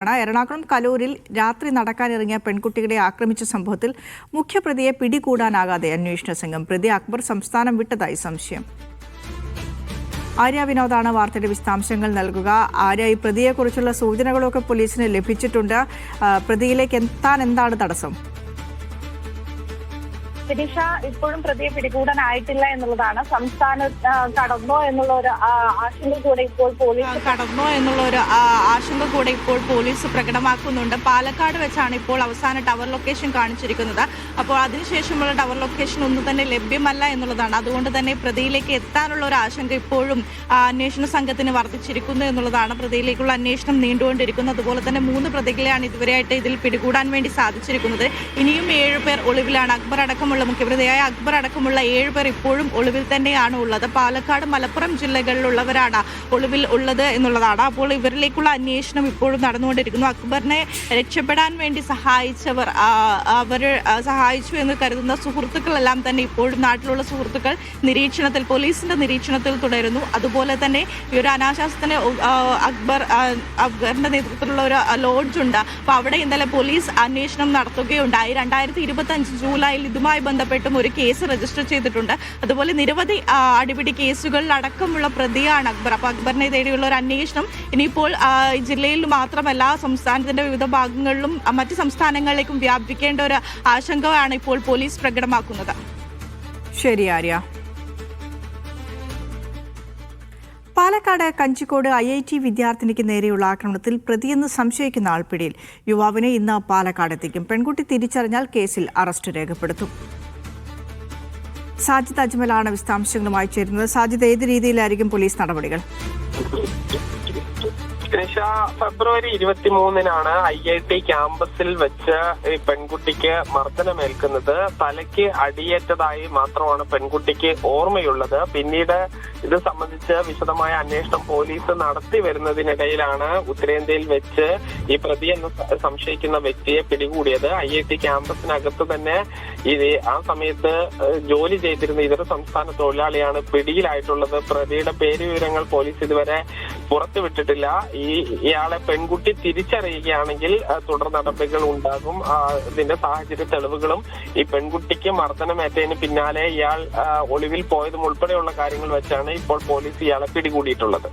എറണാകുളം കലൂരിൽ രാത്രി നടക്കാനിറങ്ങിയ പെൺകുട്ടികളെ ആക്രമിച്ച സംഭവത്തിൽ മുഖ്യപ്രതിയെ പിടികൂടാനാകാതെ അന്വേഷണ സംഘം. പ്രതി അക്ബർ സംസ്ഥാനം വിട്ടതായി സംശയം. ആര്യ വിനോദാണ് വാർത്തയുടെ വിശദാംശങ്ങൾ നൽകുക. ആര്യ, ഈ പ്രതിയെക്കുറിച്ചുള്ള സൂചനകളൊക്കെ പോലീസിന് ലഭിച്ചിട്ടുണ്ട്. പ്രതിയിലേക്ക് എത്താൻ എന്താണ് തടസ്സം? ദിശ, ഇപ്പോഴും പ്രതിയെ പിടികൂടാനായിട്ടില്ല എന്നുള്ളതാണ്. സംസ്ഥാനം കടന്നോ എന്നുള്ള ഒരു ആശങ്ക കൂടെ ഇപ്പോൾ പോലീസ് പ്രകടമാക്കുന്നുണ്ട്. പാലക്കാട് വെച്ചാണ് ഇപ്പോൾ അവസാന ടവർ ലൊക്കേഷൻ കാണിച്ചിരിക്കുന്നത്. അപ്പോൾ അതിനുശേഷമുള്ള ടവർ ലൊക്കേഷൻ ഒന്നും തന്നെ ലഭ്യമല്ല എന്നുള്ളതാണ്. അതുകൊണ്ട് തന്നെ പ്രതിയിലേക്ക് എത്താനുള്ള ഒരു ആശങ്ക ഇപ്പോഴും അന്വേഷണ സംഘത്തിന് വർദ്ധിച്ചിരിക്കുന്നു എന്നുള്ളതാണ്. പ്രതിയിലേക്കുള്ള അന്വേഷണം നീണ്ടുകൊണ്ടിരിക്കുന്നു. അതുപോലെ തന്നെ 3 പ്രതികളെയാണ് ഇതുവരെയായിട്ട് ഇതിൽ പിടികൂടാൻ വേണ്ടി സാധിച്ചിരിക്കുന്നത്. ഇനിയും 7 പേർ ഒളിവിലാണ്. മുഖ്യപ്രതിയായ അക്ബർ അടക്കമുള്ള 7 പേർ ഇപ്പോഴും ഒളിവിൽ തന്നെയാണ് ഉള്ളത്. പാലക്കാട്, മലപ്പുറം ജില്ലകളിലുള്ളവരാണ് ഒളിവിൽ ഉള്ളത് എന്നുള്ളതാണ്. അപ്പോൾ ഇവരിലേക്കുള്ള അന്വേഷണം ഇപ്പോഴും നടന്നുകൊണ്ടിരിക്കുന്നു. അക്ബറിനെ രക്ഷപ്പെടാൻ വേണ്ടി അവർ സഹായിച്ചു എന്ന് കരുതുന്ന സുഹൃത്തുക്കളെല്ലാം തന്നെ ഇപ്പോഴും നാട്ടിലുള്ള സുഹൃത്തുക്കൾ പോലീസിന്റെ നിരീക്ഷണത്തിൽ തുടരുന്നു. അതുപോലെ തന്നെ ഈ ഒരു അനാശാസത്തിന് അക്ബറിന്റെ നേതൃത്വത്തിലുള്ള ഒരു ലോഡ്ജുണ്ട്. അപ്പോൾ അവിടെ ഇന്നലെ പോലീസ് അന്വേഷണം നടത്തുകയുണ്ടായി. 2025 ജൂലൈയിൽ ഇതുമായി ബന്ധപ്പെട്ടും ഒരു കേസ് രജിസ്റ്റർ ചെയ്തിട്ടുണ്ട്. അതുപോലെ നിരവധി അടിപിടി കേസുകളിൽ അടക്കമുള്ള പ്രതിയാണ് അക്ബർ. അപ്പോൾ അക്ബറിനെ തേടിയുള്ള ഒരു അന്വേഷണം ഇനിയിപ്പോൾ ജില്ലയിൽ മാത്രമല്ല സംസ്ഥാനത്തിന്റെ വിവിധ ഭാഗങ്ങളിലും മറ്റ് സംസ്ഥാനങ്ങളിലേക്കും വ്യാപിക്കേണ്ട ഒരു ആശങ്കയാണ് ഇപ്പോൾ പോലീസ് പ്രകടമാക്കുന്നത്. ശരി ആര്യ. പാലക്കാട് കഞ്ചിക്കോട് IIT വിദ്യാർത്ഥിനിക്ക് നേരെയുള്ള ആക്രമണത്തിൽ പ്രതിയെന്ന് സംശയിക്കുന്ന ആൾ പിടിയിൽ. യുവാവിനെ ഇന്ന് പാലക്കാട് എത്തിക്കും. പെൺകുട്ടി തിരിച്ചറിഞ്ഞാൽ കേസിൽ അറസ്റ്റ് രേഖപ്പെടുത്തും. സാജിദ് അജ്മലാണ് വിശദാംശങ്ങളുമായി ചേരുന്നത്. സാജിദ്, ഏത് രീതിയിലായിരിക്കും പോലീസ് നടപടികൾ? ഫെബ്രുവരി 23-നാണ് IIT ക്യാമ്പസിൽ വെച്ച് ഈ പെൺകുട്ടിക്ക് മർദ്ദനമേൽക്കുന്നത്. തലയ്ക്ക് അടിയേറ്റതായി മാത്രമാണ് പെൺകുട്ടിക്ക് ഓർമ്മയുള്ളത്. പിന്നീട് ഇത് സംബന്ധിച്ച് വിശദമായ അന്വേഷണം പോലീസ് നടത്തി വരുന്നതിനിടയിലാണ് ഉത്തരേന്ത്യയിൽ വെച്ച് ഈ പ്രതി എന്ന് സംശയിക്കുന്ന വ്യക്തിയെ പിടികൂടിയത്. IIT ക്യാമ്പസിനകത്ത് തന്നെ ആ സമയത്ത് ജോലി ചെയ്തിരുന്ന ഇതര സംസ്ഥാന തൊഴിലാളിയാണ് പിടിയിലായിട്ടുള്ളത്. പ്രതിയുടെ പേര് വിവരങ്ങൾ പോലീസ് ഇതുവരെ പുറത്തുവിട്ടിട്ടില്ല. ഇയാളെ പെൺകുട്ടി തിരിച്ചറിയുകയാണെങ്കിൽ തുടർ നടപടികൾ ഉണ്ടാകും. ഇതിന്റെ സാഹചര്യ തെളിവുകളും ഈ പെൺകുട്ടിക്ക് മർദ്ദനമേറ്റതിന് പിന്നാലെ ഇയാൾ ഒളിവിൽ പോയതും ഉൾപ്പെടെയുള്ള കാര്യങ്ങൾ വെച്ചാണ് ഇപ്പോൾ പോലീസ് ഇയാളെ പിടികൂടിയിട്ടുള്ളത്.